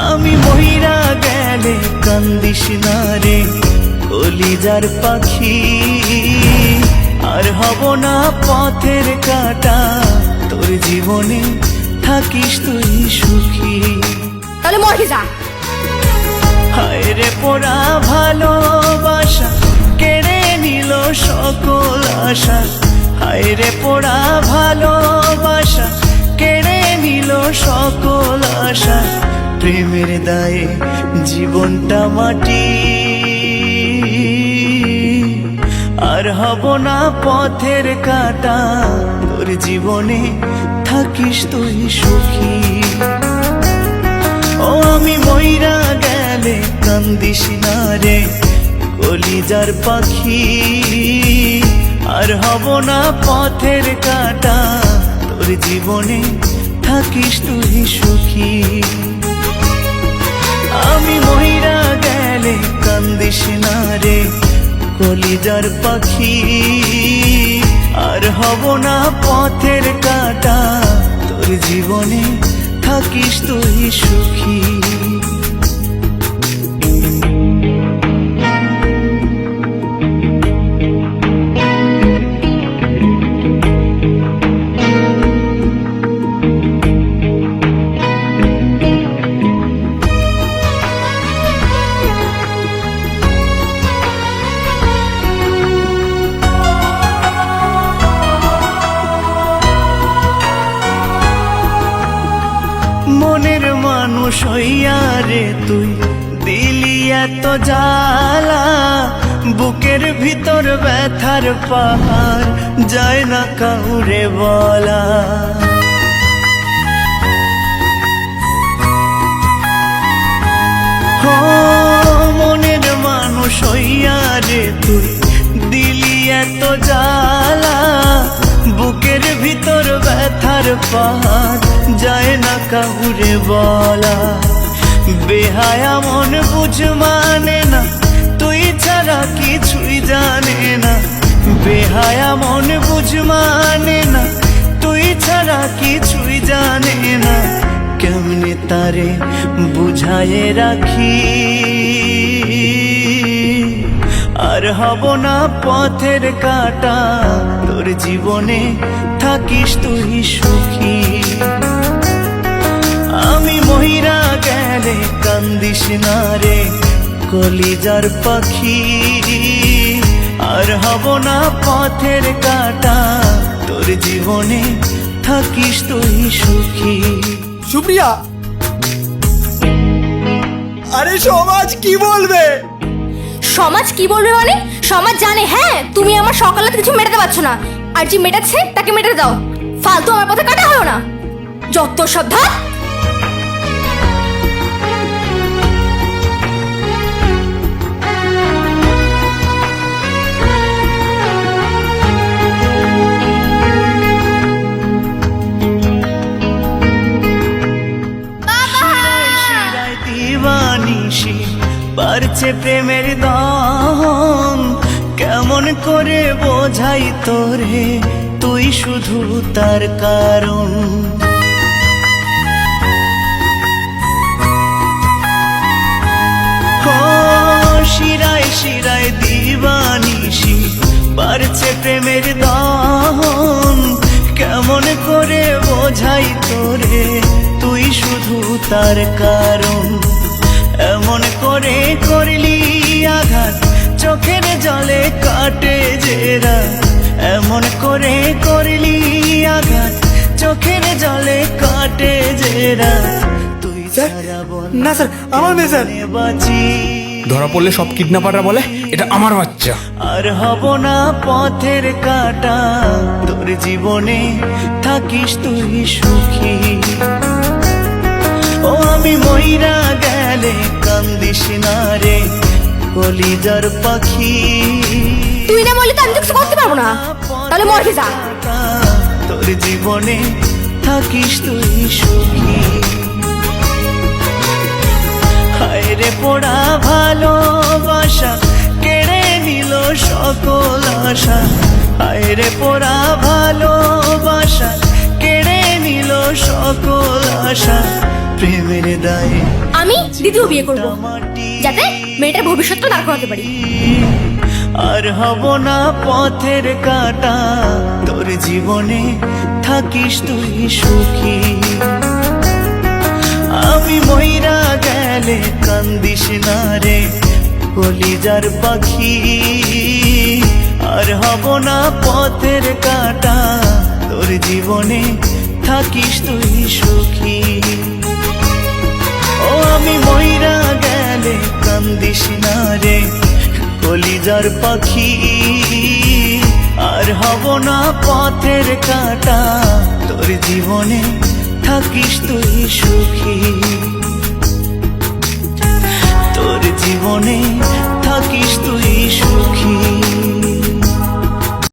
আমি মহিরা গেলে কান্দিস না রে কলিজার পাখি, আর হব না পথের কাঁটা, তোর জীবনে থাকিস তুই সুখী। তাহলে মরে যা। হায় রে পোড়া ভালোবাসা কেড়ে নিল সকল আশা, হায় রে পোড়া ভালোবাসা কেড়ে নিল সকল আশা, প্রেমের দায়ে জীবনটা মাটি, আর হব না পথের কাঁটা, তোর জীবনে থাকিস তুই সুখী। ও আমি মইরা গেলে কান্দিস না রে কলিজার পাখি, আর হব না পথের কাঁটা, তোর জীবনে থাকিস তুই সুখী। আমি মইরা গেলে কান্দিস না রে কলিজার পাখি, আর হব না পথের কাঁটা, তোর জীবনে থাকিস তুই সুখী। মনের মানুষ হইয়া রে তুই দিলি এত জ্বালা, বুকের ভিতর ব্যথার পাহাড় যায় না কাউরে বলা। ও মনের মানুষ হইয়া রে তুই দিলি এত জ্বালা, বুকের ভিতর ব্যথার পাহাড় যায় না কাউরে বলা। বেহায়া মন বুঝ মানে না, তুই ছাড়া কিছুই জানে না, বেহায়া মন বুঝ মানে না, তুই ছাড়া কিছুই জানে না, কেমনে তারে বুঝায়ে রাখি, আর হব না পথের কাঁটা, তোর জীবনে থাকিস তুই সুখী। আমি মহিরা গেলে কান্দিস না রে কলিজার পাখি, আর হব না পথের কাঁটা, তোর জীবনে থাকিস তুই সুখী। সুপ্রিয়া, আরে সমাজ কি বলবে? সমাজ কি বলবে মানে? সমাজ জানে হ্যাঁ তুমি আমার সকালে কিছু মেটাতে পারছো না, আর যে মেটাচ্ছে তাকে মেটাতে দাও, ফালতু আমার পথে কাটা হলো না, যত সব ধাপ। বাড়ছে প্রেমের দম, কেমন করে বোঝাই তোরে তুই শুধু তার কারণ। শিরায় শিরায় দিবানিশি বাড়ছে প্রেমের দম, কেমন করে বোঝাই তোরে তুই শুধু তার কারণ। এমন করে করলি আঘাত চোখের জলে কাটে জেরা, এমন করে করলি আঘাত চোখের জলে কাটে জেরা, তুই ছাড়া বল না স্যার, আমার মেয়ে স্যার। বাঁচি ধরা পড়লে সব কিডন্যাপাররা বলে এটা আমার বাচ্চা। আর হব না পথের কাঁটা, তোর জীবনে থাকিস তুই সুখী। ও আমি মইরা গেলে কান্দিস না রে কলিজার পাখি, তুই না বললে তো আমি তো কিছু করতে পারবো না, তাহলে মরে যা। তোর জীবনে থাকিস তুই সুখী। হায় রে পোড়া ভালোবাসা কেড়ে নিল সকল আশা, হায় রে পোড়া ভালোবাসা কেড়ে নিল সকল আশা, প্রেমের দায়ে আমি দ্বিতীয় বিয়ে করব, যাতে মেয়েটার ভবিষ্যৎটা দাঁড় করাতে পারি। আর হব না পথের কাটা, তোর জীবনে থাকিস তুই সুখী। আমি মইরা গেলে কান্দিস না রে কলিজার পাখি, আর হব না পথের কাটা, তোর জীবনে থাকিস তুই সুখী। ও আমি মইরা গেলে কান্দিস না রে কলিজার পাখি, আর হব না পথের কাটা, তোর জীবনে থাকিস তুই সুখী। তোর জীবনে থাকিস তুই সুখী।